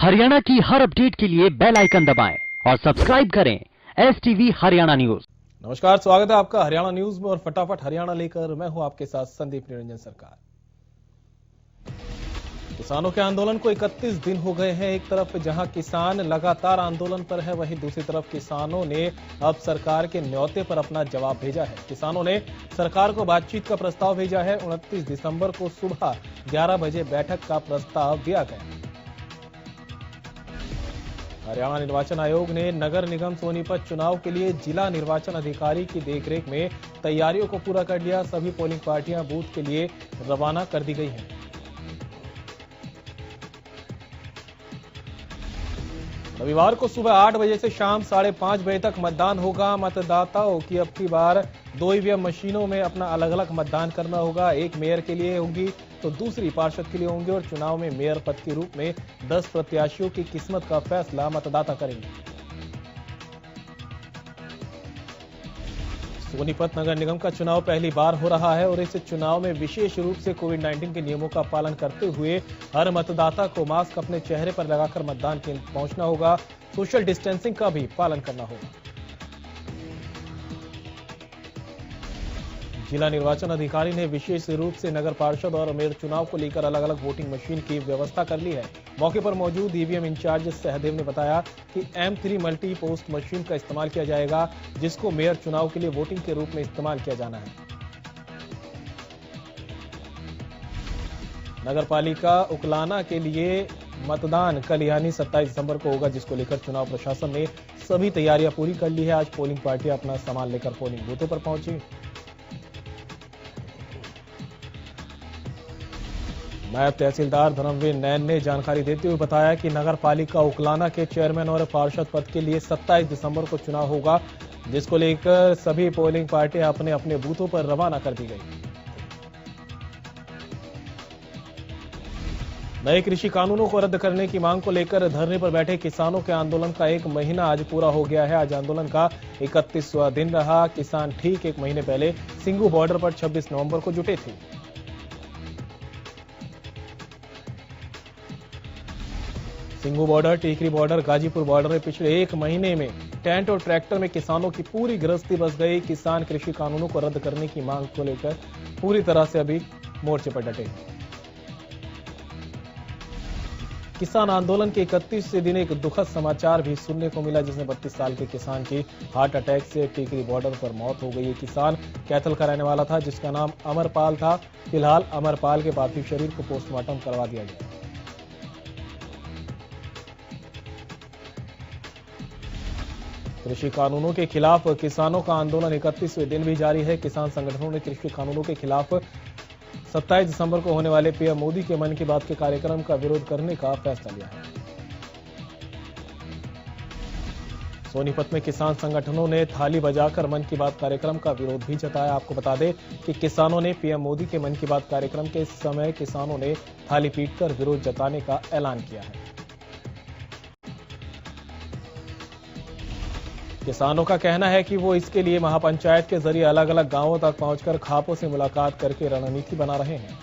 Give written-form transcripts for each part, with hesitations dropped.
हरियाणा की हर अपडेट के लिए बेल आइकन दबाएं और सब्सक्राइब करें STV हरियाणा न्यूज। नमस्कार, स्वागत है आपका हरियाणा न्यूज में और फटाफट हरियाणा लेकर मैं हूं आपके साथ संदीप निरंजन सरकार। किसानों के आंदोलन को 31 दिन हो गए हैं। एक तरफ जहां किसान लगातार आंदोलन पर है, वहीं दूसरी तरफ किसानों ने अब सरकार के न्योते पर अपना जवाब भेजा है। किसानों ने सरकार को बातचीत का प्रस्ताव भेजा है। 29 दिसंबर को सुबह 11 बजे बैठक का प्रस्ताव दिया गया। हरियाणा निर्वाचन आयोग ने नगर निगम सोनीपत चुनाव के लिए जिला निर्वाचन अधिकारी की देखरेख में तैयारियों को पूरा कर लिया। सभी पोलिंग पार्टियां बूथ के लिए रवाना कर दी गई हैं। रविवार को सुबह 8 बजे से शाम 5:30 बजे तक मतदान होगा। मतदाताओं की अब की बार 2 ईवीएम मशीनों में अपना अलग अलग मतदान करना होगा। एक मेयर के लिए होगी तो दूसरी पार्षद के लिए होंगे और चुनाव में मेयर पद के रूप में 10 प्रत्याशियों की किस्मत का फैसला मतदाता करेंगे। सोनीपत नगर निगम का चुनाव पहली बार हो रहा है और इस चुनाव में विशेष रूप से कोविड-19 के नियमों का पालन करते हुए हर मतदाता को मास्क अपने चेहरे पर लगाकर मतदान केंद्र पहुंचना होगा। सोशल डिस्टेंसिंग का भी पालन करना होगा। जिला निर्वाचन अधिकारी ने विशेष रूप से नगर पार्षद और मेयर चुनाव को लेकर अलग अलग वोटिंग मशीन की व्यवस्था कर ली है। मौके पर मौजूद ईवीएम इंचार्ज सहदेव ने बताया कि M3 मल्टी पोस्ट मशीन का इस्तेमाल किया जाएगा, जिसको मेयर चुनाव के लिए वोटिंग के रूप में इस्तेमाल किया जाना है। नगर पालिका उकलाना के लिए मतदान कल यानी 27 दिसंबर को होगा, जिसको लेकर चुनाव प्रशासन ने सभी तैयारियां पूरी कर ली है। आज पोलिंग पार्टियां अपना सामान लेकर पोलिंग बूथों पर पहुंची। नायब तहसीलदार धर्मवीर नैन ने जानकारी देते हुए बताया कि नगर पालिका उकलाना के चेयरमैन और पार्षद पद के लिए 27 दिसंबर को चुनाव होगा, जिसको लेकर सभी पोलिंग पार्टियां अपने अपने बूथों पर रवाना कर दी गई। नए कृषि कानूनों को रद्द करने की मांग को लेकर धरने पर बैठे किसानों के आंदोलन का 1 महीना आज पूरा हो गया है। आज आंदोलन का 31वां दिन रहा। किसान ठीक 1 महीने पहले सिंगू बॉर्डर पर 26 नवंबर को जुटे थे। Singhu border, Tikri border, Ghazipur border में पिछले 1 महीने में टेंट और ट्रैक्टर में किसानों की पूरी गृहस्थी बस गई। किसान कृषि कानूनों को रद्द करने की मांग को लेकर पूरी तरह से अभी मोर्चे पर डटे हैं। किसान आंदोलन के 31वें दिन एक दुखद समाचार भी सुनने को मिला, जिसमें 32 साल के किसान की हार्ट अटैक से टीकरी बॉर्डर पर मौत हो गई। ये किसान कैथल का रहने वाला था, जिसका नाम अमरपाल था। फिलहाल अमरपाल के पार्थिव शरीर को पोस्टमार्टम करवा दिया गया। कृषि कानूनों के खिलाफ किसानों का आंदोलन 31वें दिन भी जारी है। किसान संगठनों ने कृषि कानूनों के खिलाफ 27 दिसंबर को होने वाले पीएम मोदी के मन की बात के कार्यक्रम का विरोध करने का फैसला लिया है। सोनीपत में किसान संगठनों ने थाली बजाकर मन की बात कार्यक्रम का विरोध भी जताया। आपको बता दें कि किसानों ने पीएम मोदी के मन की बात कार्यक्रम के समय किसानों ने थाली पीटकर विरोध जताने का ऐलान किया है। किसानों का कहना है कि वो इसके लिए महापंचायत के जरिए अलग अलग गांवों तक पहुंचकर खापों से मुलाकात करके रणनीति बना रहे हैं।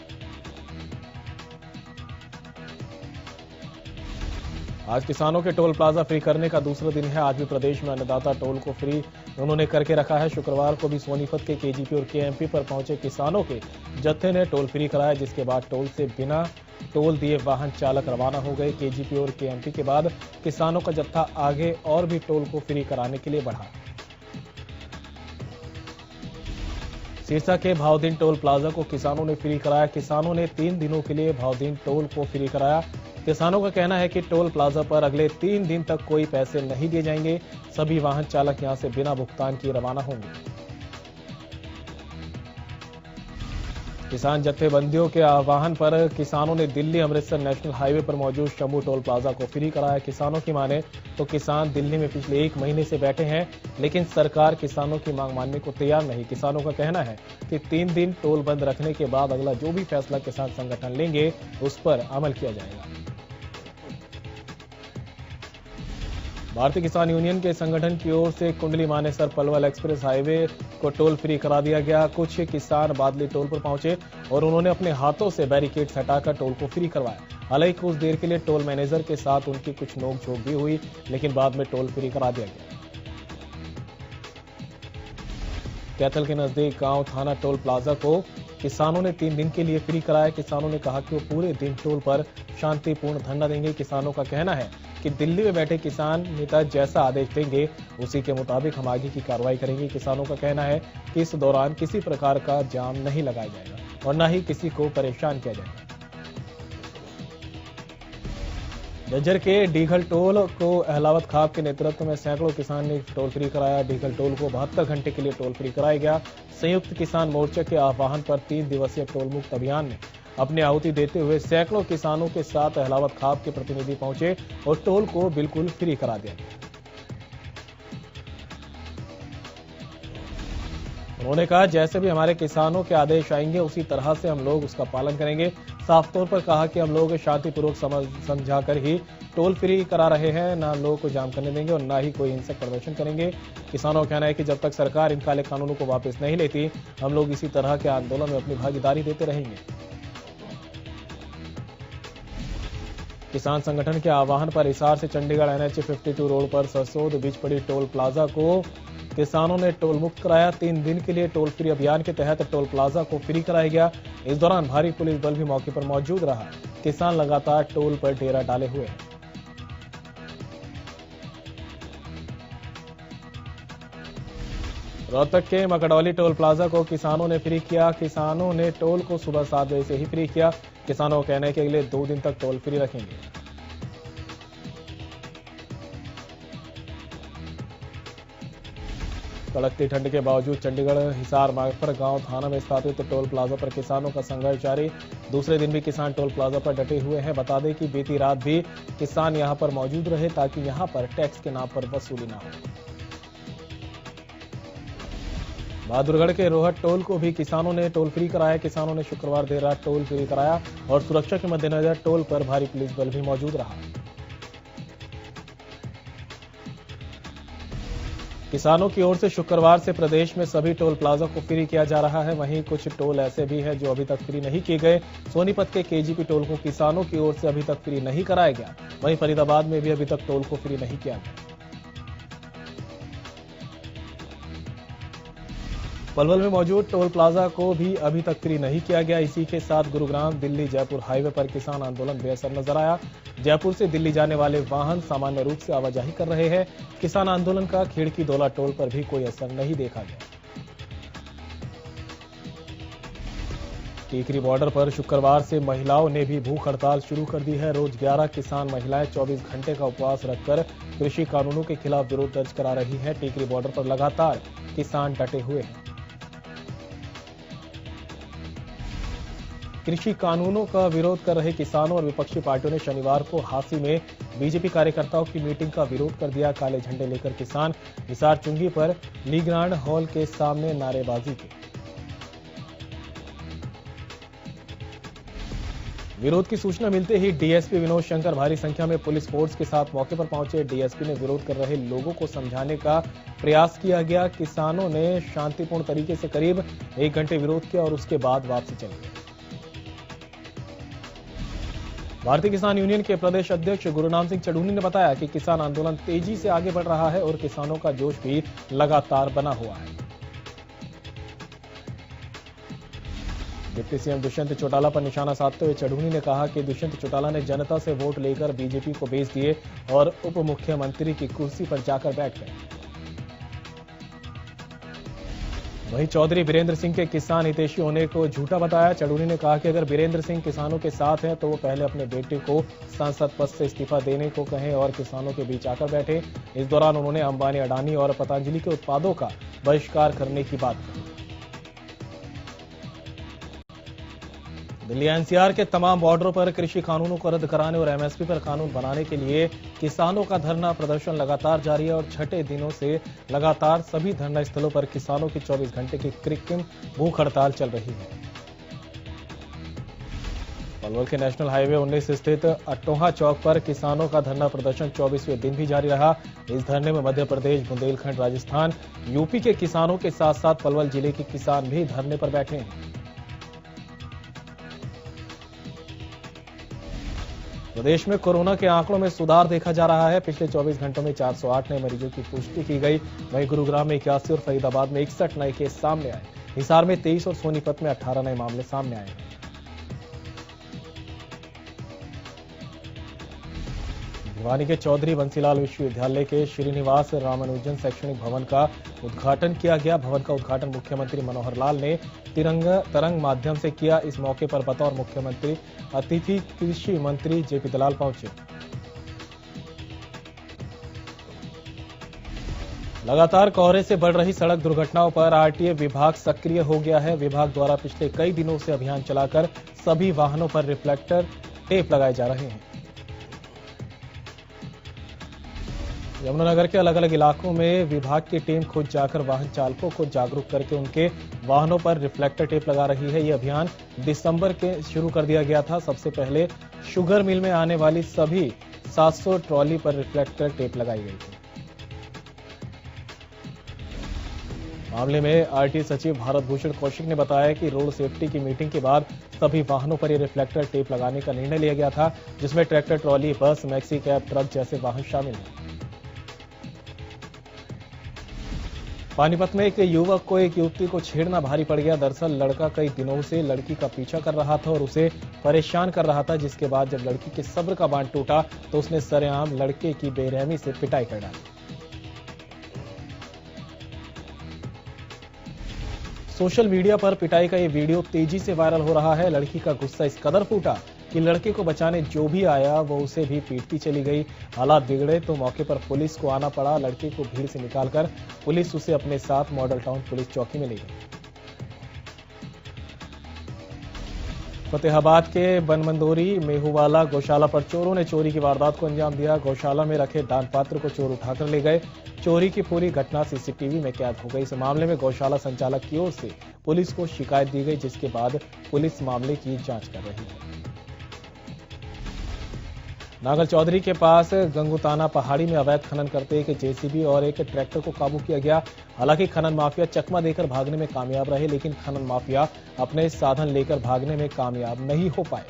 आज किसानों के टोल प्लाजा फ्री करने का दूसरा दिन है। आज भी प्रदेश में अन्नदाता टोल को फ्री उन्होंने करके रखा है। शुक्रवार को भी सोनीपत के KGP और KMP पर पहुंचे किसानों के जत्थे ने टोल फ्री कराया, जिसके बाद टोल से बिना टोल दिए वाहन चालक रवाना हो गए। KGP और KMP के बाद किसानों का जत्था आगे और भी टोल को फ्री कराने के लिए बढ़ा। सिरसा के भावदीन टोल प्लाजा को किसानों ने फ्री कराया। किसानों ने 3 दिनों के लिए भावदीन टोल को फ्री कराया। किसानों का कहना है कि टोल प्लाजा पर अगले 3 दिन तक कोई पैसे नहीं दिए जाएंगे। सभी वाहन चालक यहां से बिना भुगतान किए रवाना होंगे। किसान जत्थेबंदियों के आह्वान पर किसानों ने दिल्ली अमृतसर नेशनल हाईवे पर मौजूद शंभू टोल प्लाजा को फ्री कराया। किसानों की माने तो किसान दिल्ली में पिछले 1 महीने से बैठे हैं, लेकिन सरकार किसानों की मांग मानने को तैयार नहीं। किसानों का कहना है कि 3 दिन टोल बंद रखने के बाद अगला जो भी फैसला किसान संगठन लेंगे उस पर अमल किया जाएगा। भारतीय किसान यूनियन के संगठन की ओर से कुंडली मानेसर पलवल एक्सप्रेस हाईवे को टोल फ्री करा दिया गया। कुछ किसान बादली टोल पर पहुंचे और उन्होंने अपने हाथों से बैरिकेड्स हटाकर टोल को फ्री करवाया। हालांकि कुछ देर के लिए टोल मैनेजर के साथ उनकी कुछ नोकझोंक भी हुई, लेकिन बाद में टोल फ्री करा दिया गया। कैथल के नजदीक गांव थाना टोल प्लाजा को किसानों ने 3 दिन के लिए फ्री कराया। किसानों ने कहा कि वो पूरे दिन टोल पर शांतिपूर्ण धरना देंगे। किसानों का कहना है कि दिल्ली में बैठे किसान नेता जैसा आदेश देंगे उसी के मुताबिक हम आगे की कार्रवाई करेंगे। किसानों का कहना है कि इस दौरान किसी प्रकार का जाम नहीं लगाया जाएगा और न ही किसी को परेशान किया जाएगा। झज्जर के डीघल टोल को अहलावत खाब के नेतृत्व में सैकड़ों किसान ने टोल फ्री कराया। डीघल टोल को 72 घंटे के लिए टोल फ्री कराया गया। संयुक्त किसान मोर्चा के आह्वान पर 3 दिवसीय टोल मुक्त अभियान में अपनी आहुति देते हुए सैकड़ों किसानों के साथ अहलावत खाब के प्रतिनिधि पहुंचे और टोल को बिल्कुल फ्री करा दिया गया। उन्होंने कहा जैसे भी हमारे किसानों के आदेश आएंगे उसी तरह से हम लोग उसका पालन करेंगे। साफ तौर पर कहा कि हम लोग शांतिपूर्वक समझाकर ही टोल फ्री करा रहे हैं, ना लोगों को जाम करने देंगे और ना ही कोई हिंसक प्रदर्शन करेंगे। किसानों का कहना है कि जब तक सरकार इन काले कानूनों को वापस नहीं लेती हम लोग इसी तरह के आंदोलन में अपनी भागीदारी देते रहेंगे। किसान संगठन के आह्वान पर हिसार से चंडीगढ़ NH 52 रोड पर सरसोद बीच पड़ी टोल प्लाजा को किसानों ने टोल मुक्त कराया। 3 दिन के लिए टोल फ्री अभियान के तहत टोल प्लाजा को फ्री कराया गया। इस दौरान भारी पुलिस बल भी मौके पर मौजूद रहा। किसान लगातार टोल पर डेरा डाले हुए हैं। रोहतक के मकड़ौली टोल प्लाजा को किसानों ने फ्री किया। किसानों ने टोल को सुबह 7 बजे से ही फ्री किया। किसानों का कहना है कि अगले 2 दिन तक टोल फ्री रखेंगे। कड़कती ठंड के बावजूद चंडीगढ़ हिसार मार्ग पर गांव थाना में स्थापित टोल प्लाजा पर किसानों का संघर्ष जारी। दूसरे दिन भी किसान टोल प्लाजा पर डटे हुए हैं। बता दें कि बीती रात भी किसान यहां पर मौजूद रहे ताकि यहां पर टैक्स के नाम पर वसूली ना हो। बहादुरगढ़ के रोहट टोल को भी किसानों ने टोल फ्री कराया। किसानों ने शुक्रवार देर रात टोल फ्री कराया और सुरक्षा के मद्देनजर टोल पर भारी पुलिस बल भी मौजूद रहा। किसानों की ओर से शुक्रवार से प्रदेश में सभी टोल प्लाजा को फ्री किया जा रहा है। वहीं कुछ टोल ऐसे भी हैं जो अभी तक फ्री नहीं किए गए। सोनीपत के KGP टोल को किसानों की ओर से अभी तक फ्री नहीं कराया गया। वहीं फरीदाबाद में भी अभी तक टोल को फ्री नहीं किया गया। पलवल में मौजूद टोल प्लाजा को भी अभी तक फ्री नहीं किया गया। इसी के साथ गुरुग्राम दिल्ली जयपुर हाईवे पर किसान आंदोलन बेअसर नजर आया। जयपुर से दिल्ली जाने वाले वाहन सामान्य रूप से आवाजाही कर रहे हैं। किसान आंदोलन का खिड़की दौला टोल पर भी कोई असर नहीं देखा गया। टीकरी बॉर्डर पर शुक्रवार से महिलाओं ने भी भूख हड़ताल शुरू कर दी है। रोज 11 किसान महिलाएं 24 घंटे का उपवास रखकर कृषि कानूनों के खिलाफ विरोध दर्ज करा रही हैं। टीकरी बॉर्डर पर लगातार किसान डटे हुए हैं। कृषि कानूनों का विरोध कर रहे किसानों और विपक्षी पार्टियों ने शनिवार को हांसी में बीजेपी कार्यकर्ताओं की मीटिंग का विरोध कर दिया। काले झंडे लेकर किसान हिसार चुंगी पर लीग्रांड हॉल के सामने नारेबाजी की। विरोध की सूचना मिलते ही डीएसपी विनोद शंकर भारी संख्या में पुलिस फोर्स के साथ मौके पर पहुंचे। डीएसपी ने विरोध कर रहे लोगों को समझाने का प्रयास किया गया। किसानों ने शांतिपूर्ण तरीके से करीब 1 घंटे विरोध किया और उसके बाद वापसी चले गए। भारतीय किसान यूनियन के प्रदेश अध्यक्ष गुरुनाम सिंह चढ़ूनी ने बताया कि किसान आंदोलन तेजी से आगे बढ़ रहा है और किसानों का जोश भी लगातार बना हुआ है। डिप्टी सीएम दुष्यंत चौटाला पर निशाना साधते हुए चढ़ूनी ने कहा कि दुष्यंत चौटाला ने जनता से वोट लेकर बीजेपी को बेच दिए और उप मुख्यमंत्री की कुर्सी पर जाकर बैठ गए। वहीं चौधरी बीरेंद्र सिंह के किसान हितैषी होने को झूठा बताया। चढ़ूनी ने कहा कि अगर बीरेंद्र सिंह किसानों के साथ हैं तो वो पहले अपने बेटे को सांसद पद से इस्तीफा देने को कहें और किसानों के बीच आकर बैठे। इस दौरान उन्होंने अंबानी, अडानी और पतंजलि के उत्पादों का बहिष्कार करने की बात कही। दिल्ली एनसीआर के तमाम बॉर्डरों पर कृषि कानूनों को रद्द कराने और एमएसपी पर कानून बनाने के लिए किसानों का धरना प्रदर्शन लगातार जारी है और छठे दिनों से लगातार सभी धरना स्थलों पर किसानों की 24 घंटे की कृत्रिम भूख हड़ताल चल रही है। पलवल के नेशनल हाईवे 19 स्थित अटोहा चौक पर किसानों का धरना प्रदर्शन 24वें दिन भी जारी रहा। इस धरने में मध्य प्रदेश, बुंदेलखंड, राजस्थान, यूपी के किसानों के साथ साथ पलवल जिले के किसान भी धरने पर बैठे हैं। प्रदेश में कोरोना के आंकड़ों में सुधार देखा जा रहा है। पिछले 24 घंटों में 408 नए मरीजों की पुष्टि की गई। वहीं गुरुग्राम में 81 और फरीदाबाद में 61 नए केस सामने आए। हिसार में 23 और सोनीपत में 18 नए मामले सामने आए हैं। भिवानी के चौधरी बंसीलाल विश्वविद्यालय के श्रीनिवास रामानुजन शैक्षणिक भवन का उद्घाटन किया गया। भवन का उद्घाटन मुख्यमंत्री मनोहर लाल ने तरंग माध्यम से किया। इस मौके पर बतौर मुख्यमंत्री अतिथि कृषि मंत्री जेपी दलाल पहुंचे। लगातार कोहरे से बढ़ रही सड़क दुर्घटनाओं पर आरटीए विभाग सक्रिय हो गया है। विभाग द्वारा पिछले कई दिनों से अभियान चलाकर सभी वाहनों पर रिफ्लेक्टर टेप लगाए जा रहे हैं। यमुनानगर के अलग अलग इलाकों में विभाग की टीम खुद जाकर वाहन चालकों को जागरूक करके उनके वाहनों पर रिफ्लेक्टर टेप लगा रही है। यह अभियान दिसंबर के शुरू कर दिया गया था। सबसे पहले शुगर मिल में आने वाली सभी 700 ट्रॉली पर रिफ्लेक्टर टेप लगाई गई थी। मामले में आरटीए सचिव भारत भूषण कौशिक ने बताया कि रोड सेफ्टी की मीटिंग के बाद सभी वाहनों पर यह रिफ्लेक्टर टेप लगाने का निर्णय लिया गया था, जिसमें ट्रैक्टर, ट्रॉली, बस, मैक्सी कैब, ट्रक जैसे वाहन शामिल हैं। पानीपत में एक युवक को एक युवती को छेड़ना भारी पड़ गया। दरअसल लड़का कई दिनों से लड़की का पीछा कर रहा था और उसे परेशान कर रहा था, जिसके बाद जब लड़की के सब्र का बांध टूटा तो उसने सरेआम लड़के की बेरहमी से पिटाई कर डाली। सोशल मीडिया पर पिटाई का ये वीडियो तेजी से वायरल हो रहा है। लड़की का गुस्सा इस कदर फूटा कि लड़के को बचाने जो भी आया वो उसे भी पीटती चली गई। हालात बिगड़े तो मौके पर पुलिस को आना पड़ा। लड़के को भीड़ से निकालकर पुलिस उसे अपने साथ मॉडल टाउन पुलिस चौकी में ले गई। फतेहाबाद के बनमंदोरी मेहुवाला गौशाला पर चोरों ने चोरी की वारदात को अंजाम दिया। गौशाला में रखे दान पात्र को चोर उठाकर ले गए। चोरी की पूरी घटना सीसीटीवी में कैद हो गई। इस मामले में गौशाला संचालक की ओर से पुलिस को शिकायत दी गई, जिसके बाद पुलिस मामले की जांच कर रही है। नागल चौधरी के पास गंगुताना पहाड़ी में अवैध खनन करते एक जेसीबी और एक ट्रैक्टर को काबू किया गया। हालांकि खनन माफिया चकमा देकर भागने में कामयाब रहे, लेकिन खनन माफिया अपने साधन लेकर भागने में कामयाब नहीं हो पाए।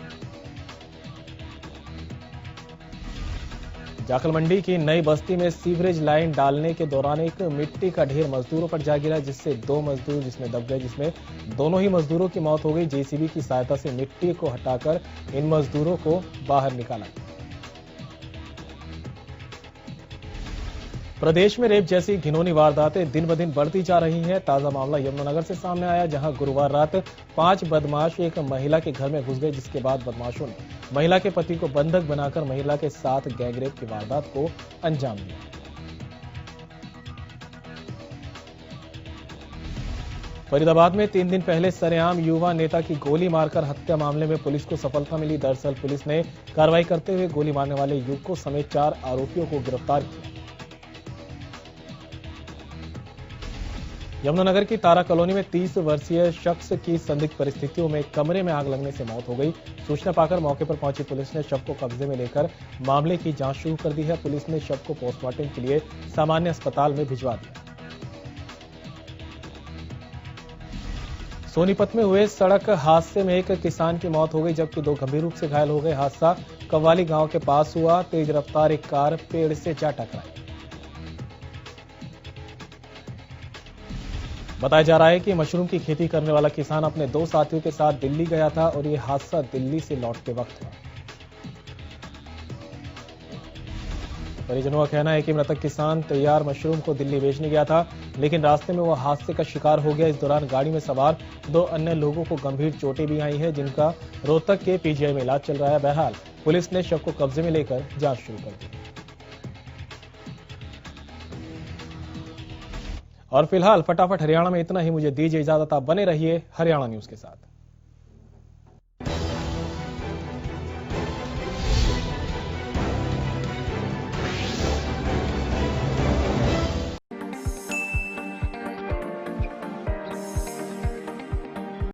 जाखल मंडी की नई बस्ती में सीवरेज लाइन डालने के दौरान एक मिट्टी का ढेर मजदूरों पर जा गिरा, जिससे 2 मजदूर जिसमें दब गए, जिसमें दोनों ही मजदूरों की मौत हो गई। जेसीबी की सहायता से मिट्टी को हटाकर इन मजदूरों को बाहर निकाला। प्रदेश में रेप जैसी घिनौनी वारदातें दिन ब दिन बढ़ती जा रही हैं। ताजा मामला यमुनानगर से सामने आया, जहां गुरुवार रात 5 बदमाश एक महिला के घर में घुस गए, जिसके बाद बदमाशों ने महिला के पति को बंधक बनाकर महिला के साथ गैंगरेप की वारदात को अंजाम दिया। फरीदाबाद में 3 दिन पहले सरेआम युवा नेता की गोली मारकर हत्या मामले में पुलिस को सफलता मिली। दरअसल पुलिस ने कार्रवाई करते हुए गोली मारने वाले युवकों समेत 4 आरोपियों को गिरफ्तार किया। यमुनानगर की तारा कॉलोनी में 30 वर्षीय शख्स की संदिग्ध परिस्थितियों में कमरे में आग लगने से मौत हो गई। सूचना पाकर मौके पर पहुंची पुलिस ने शव को कब्जे में लेकर मामले की जांच शुरू कर दी है। पुलिस ने शव को पोस्टमार्टम के लिए सामान्य अस्पताल में भिजवा दिया। सोनीपत में हुए सड़क हादसे में एक किसान की मौत हो गई, जबकि 2 गंभीर रूप से घायल हो गए। हादसा कव्वाली गांव के पास हुआ। तेज रफ्तार एक कार पेड़ से जा टकराई। बताया जा रहा है कि मशरूम की खेती करने वाला किसान अपने 2 साथियों के साथ दिल्ली गया था और यह हादसा दिल्ली से लौटते वक्त हुआ। परिजनों का कहना है कि मृतक किसान तैयार मशरूम को दिल्ली बेचने गया था, लेकिन रास्ते में वह हादसे का शिकार हो गया। इस दौरान गाड़ी में सवार 2 अन्य लोगों को गंभीर चोटें भी आई हैं, जिनका रोहतक के पीजीआई में इलाज चल रहा है। बहरहाल पुलिस ने शव को कब्जे में लेकर जांच शुरू कर दी। और फिलहाल फटाफट हरियाणा में इतना ही। मुझे दीजिए इजाजत, आप बने रहिए हरियाणा न्यूज के साथ।